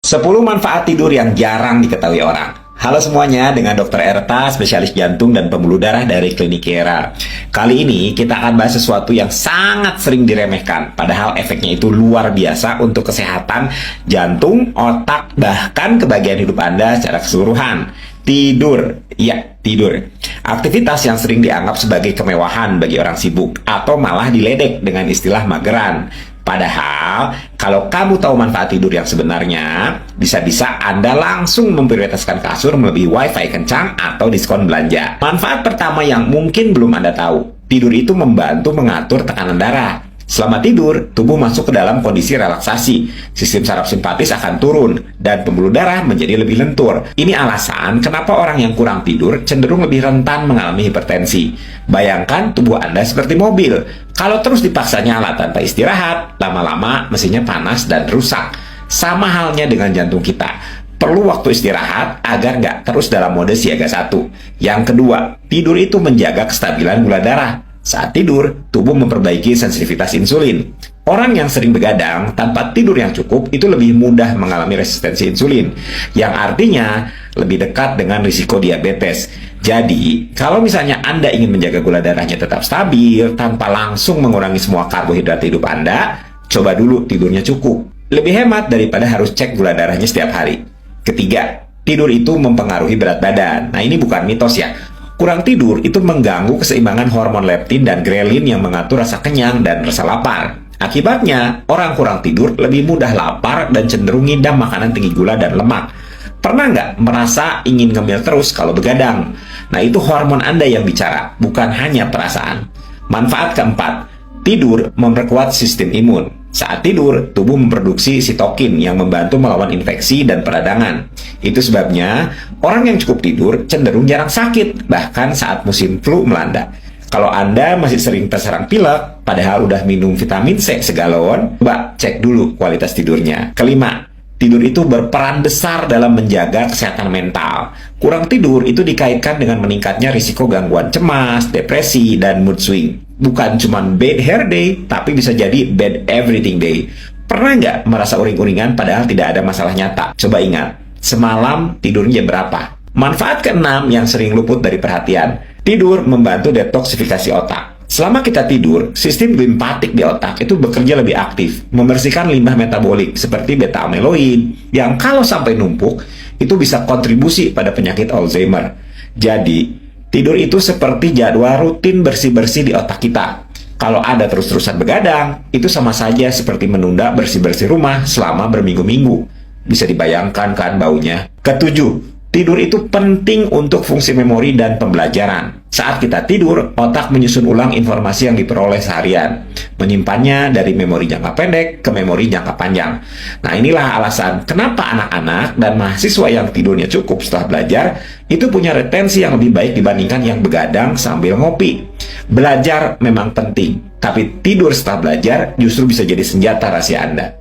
10 manfaat tidur yang jarang diketahui orang. Halo semuanya, dengan Dr. Erta, spesialis jantung dan pembuluh darah dari Klinik Kiera. Kali ini kita akan bahas sesuatu yang sangat sering diremehkan, padahal efeknya itu luar biasa untuk kesehatan jantung, otak, bahkan kebahagiaan hidup Anda secara keseluruhan. Tidur. Ya, tidur. Aktivitas yang sering dianggap sebagai kemewahan bagi orang sibuk, atau malah diledek dengan istilah mageran. Padahal, kalau kamu tahu manfaat tidur yang sebenarnya, bisa-bisa Anda langsung memprioritaskan kasur melebihi wifi kencang atau diskon belanja. Manfaat pertama yang mungkin belum Anda tahu, tidur itu membantu mengatur tekanan darah. Selama tidur, tubuh masuk ke dalam kondisi relaksasi. Sistem saraf simpatis akan turun, dan pembuluh darah menjadi lebih lentur. Ini alasan kenapa orang yang kurang tidur cenderung lebih rentan mengalami hipertensi. Bayangkan tubuh Anda seperti mobil. Kalau terus dipaksa nyala tanpa istirahat, lama-lama mesinnya panas dan rusak. Sama halnya dengan jantung kita. Perlu waktu istirahat agar nggak terus dalam mode siaga 1. Yang kedua, tidur itu menjaga kestabilan gula darah. Saat tidur, tubuh memperbaiki sensitivitas insulin. Orang yang sering begadang tanpa tidur yang cukup itu lebih mudah mengalami resistensi insulin, yang artinya lebih dekat dengan risiko diabetes. Jadi, kalau misalnya Anda ingin menjaga gula darahnya tetap stabil tanpa langsung mengurangi semua karbohidrat hidup Anda, coba dulu tidurnya cukup. Lebih hemat daripada harus cek gula darahnya setiap hari. Ketiga, tidur itu mempengaruhi berat badan. Nah, ini bukan mitos ya. Kurang tidur itu mengganggu keseimbangan hormon leptin dan grelin yang mengatur rasa kenyang dan rasa lapar. Akibatnya, orang kurang tidur lebih mudah lapar dan cenderung ngidam makanan tinggi gula dan lemak. Pernah nggak merasa ingin ngemil terus kalau begadang? Nah, itu hormon Anda yang bicara, bukan hanya perasaan. Manfaat keempat, tidur memperkuat sistem imun. Saat tidur, tubuh memproduksi sitokin yang membantu melawan infeksi dan peradangan. Itu sebabnya, orang yang cukup tidur cenderung jarang sakit, bahkan saat musim flu melanda. Kalau Anda masih sering terserang pilek, padahal udah minum vitamin C segalon, coba cek dulu kualitas tidurnya. Kelima, tidur itu berperan besar dalam menjaga kesehatan mental. Kurang tidur itu dikaitkan dengan meningkatnya risiko gangguan cemas, depresi, dan mood swing. Bukan cuma bad hair day, tapi bisa jadi bad everything day. Pernah nggak merasa uring-uringan padahal tidak ada masalah nyata? Coba ingat, semalam tidurnya berapa? Manfaat keenam yang sering luput dari perhatian, tidur membantu detoksifikasi otak. Selama kita tidur, sistem limpatik di otak itu bekerja lebih aktif, membersihkan limbah metabolik seperti beta amiloid, yang kalau sampai numpuk, itu bisa kontribusi pada penyakit Alzheimer. Jadi, tidur itu seperti jadwal rutin bersih-bersih di otak kita. Kalau Anda terus-terusan begadang, itu sama saja seperti menunda bersih-bersih rumah selama berminggu-minggu. Bisa dibayangkan kan baunya? Ketujuh, tidur itu penting untuk fungsi memori dan pembelajaran. Saat kita tidur, otak menyusun ulang informasi yang diperoleh seharian, menyimpannya dari memori jangka pendek ke memori jangka panjang. Nah, inilah alasan kenapa anak-anak dan mahasiswa yang tidurnya cukup setelah belajar itu punya retensi yang lebih baik dibandingkan yang begadang sambil ngopi. Belajar memang penting, tapi tidur setelah belajar justru bisa jadi senjata rahasia Anda.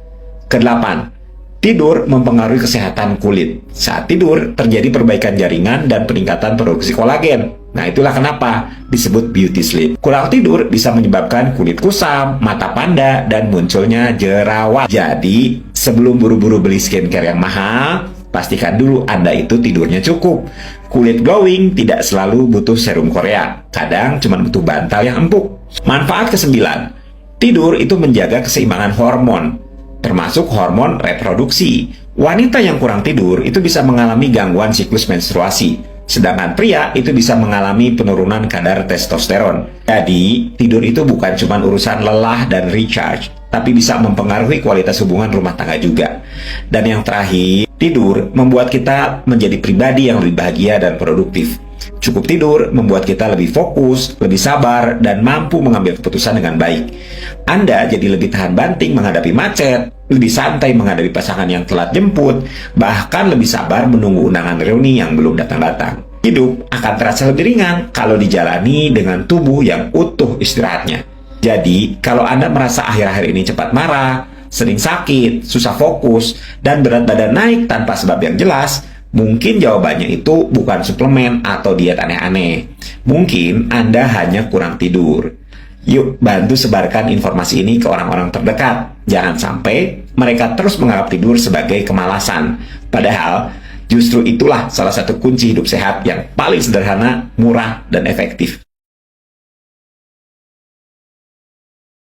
Kedelapan, tidur mempengaruhi kesehatan kulit. Saat tidur, terjadi perbaikan jaringan dan peningkatan produksi kolagen. Nah, itulah kenapa disebut beauty sleep. Kurang tidur bisa menyebabkan kulit kusam, mata panda, dan munculnya jerawat. Jadi, sebelum buru-buru beli skincare yang mahal, pastikan dulu Anda itu tidurnya cukup. Kulit glowing tidak selalu butuh serum Korea. Kadang cuma butuh bantal yang empuk. Manfaat kesembilan, tidur itu menjaga keseimbangan hormon, termasuk hormon reproduksi. Wanita yang kurang tidur itu bisa mengalami gangguan siklus menstruasi, sedangkan pria itu bisa mengalami penurunan kadar testosteron. Jadi, tidur itu bukan cuma urusan lelah dan recharge, tapi bisa mempengaruhi kualitas hubungan rumah tangga juga. Dan yang terakhir, tidur membuat kita menjadi pribadi yang lebih bahagia dan produktif. Cukup tidur membuat kita lebih fokus, lebih sabar, dan mampu mengambil keputusan dengan baik. Anda jadi lebih tahan banting menghadapi macet, lebih santai menghadapi pasangan yang telat jemput, bahkan lebih sabar menunggu undangan reuni yang belum datang-datang. Hidup akan terasa lebih ringan kalau dijalani dengan tubuh yang utuh istirahatnya. Jadi, kalau Anda merasa akhir-akhir ini cepat marah, sering sakit, susah fokus, dan berat badan naik tanpa sebab yang jelas, mungkin jawabannya itu bukan suplemen atau diet aneh-aneh. Mungkin Anda hanya kurang tidur. Yuk bantu sebarkan informasi ini ke orang-orang terdekat. Jangan sampai mereka terus menganggap tidur sebagai kemalasan. Padahal justru itulah salah satu kunci hidup sehat yang paling sederhana, murah, dan efektif.